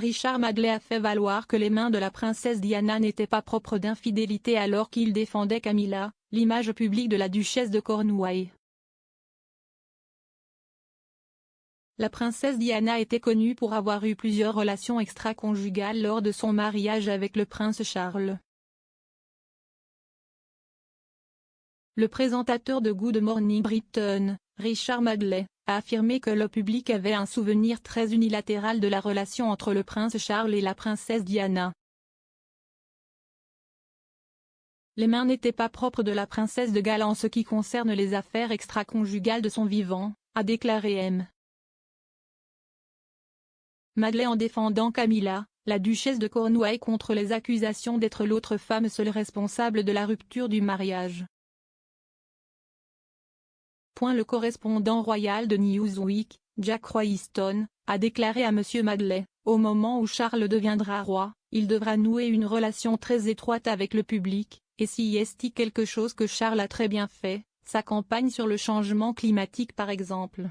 Richard Madeley a fait valoir que les mains de la princesse Diana n'étaient pas propres d'infidélité alors qu'il défendait Camilla, l'image publique de la duchesse de Cornouailles. La princesse Diana était connue pour avoir eu plusieurs relations extra-conjugales lors de son mariage avec le prince Charles. Le présentateur de Good Morning Britain, Richard Madeley, a affirmé que le public avait un souvenir très unilatéral de la relation entre le prince Charles et la princesse Diana. Les mains n'étaient pas propres de la princesse de Galles en ce qui concerne les affaires extra-conjugales de son vivant, a déclaré M. Madeley en défendant Camilla, la duchesse de Cornouailles contre les accusations d'être l'autre femme seule responsable de la rupture du mariage. Le correspondant royal de Newsweek, Jack Royston, a déclaré à M. Madeley, au moment où Charles deviendra roi, il devra nouer une relation très étroite avec le public, et s'y est quelque chose que Charles a très bien fait, sa campagne sur le changement climatique par exemple.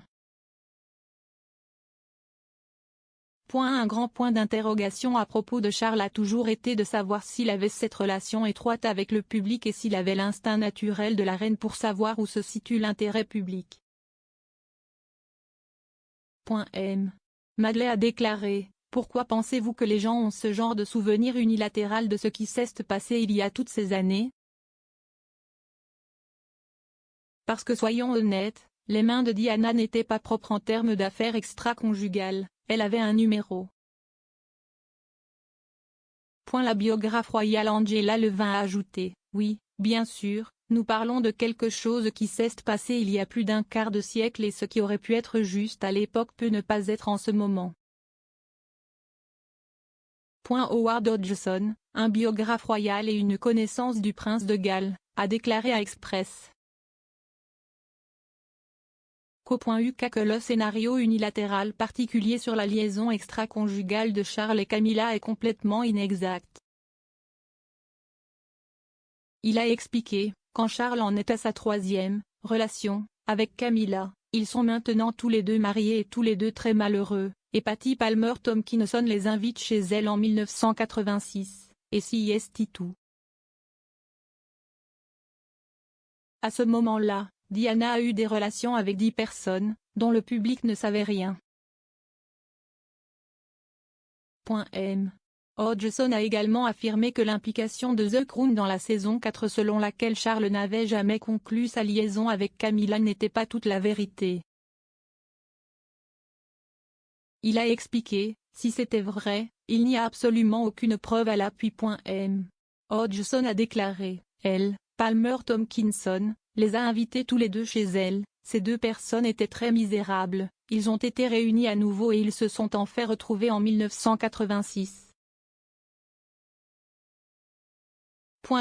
Un grand point d'interrogation à propos de Charles a toujours été de savoir s'il avait cette relation étroite avec le public et s'il avait l'instinct naturel de la reine pour savoir où se situe l'intérêt public. M. Madeley a déclaré, « Pourquoi pensez-vous que les gens ont ce genre de souvenir unilatéral de ce qui s'est passé il y a toutes ces années? Parce que soyons honnêtes, les mains de Diana n'étaient pas propres en termes d'affaires extra-conjugales. Elle avait un numéro. » La biographe royale Angela Levin a ajouté, « Oui, bien sûr, nous parlons de quelque chose qui s'est passé il y a plus d'un quart de siècle et ce qui aurait pu être juste à l'époque peut ne pas être en ce moment. » Howard Hodgson, un biographe royal et une connaissance du prince de Galles, a déclaré à Express. Que le scénario unilatéral particulier sur la liaison extra-conjugale de Charles et Camilla est complètement inexact. Il a expliqué, quand Charles en est à sa troisième relation avec Camilla, ils sont maintenant tous les deux mariés et tous les deux très malheureux, et Patty Palmer Tompkinson les invite chez elle en 1986, et s'y est tout. À ce moment-là, Diana a eu des relations avec 10 personnes, dont le public ne savait rien. M. Hodgson a également affirmé que l'implication de The Crown dans la saison 4 selon laquelle Charles n'avait jamais conclu sa liaison avec Camilla n'était pas toute la vérité. Il a expliqué, si c'était vrai, il n'y a absolument aucune preuve à l'appui. M. Hodgson a déclaré, elle, Palmer Tompkinson, les a invités tous les deux chez elle, ces deux personnes étaient très misérables, ils ont été réunis à nouveau et ils se sont en fait retrouvés en 1986.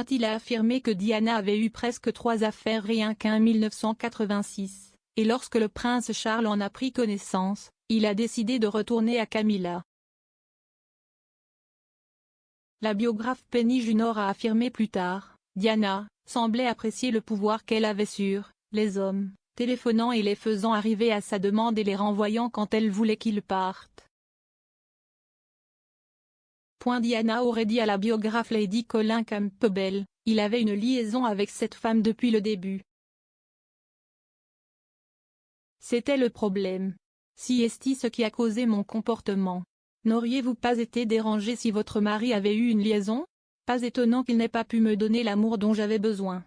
Il a affirmé que Diana avait eu presque 3 affaires rien qu'en 1986, et lorsque le prince Charles en a pris connaissance, il a décidé de retourner à Camilla. La biographe Penny Junor a affirmé plus tard, Diana semblait apprécier le pouvoir qu'elle avait sur les hommes, téléphonant et les faisant arriver à sa demande et les renvoyant quand elle voulait qu'ils partent. Diana aurait dit à la biographe Lady Colin Campbell, il avait une liaison avec cette femme depuis le début. C'était le problème. Si est ce qui a causé mon comportement. N'auriez-vous pas été dérangé si votre mari avait eu une liaison? Pas étonnant qu'il n'ait pas pu me donner l'amour dont j'avais besoin.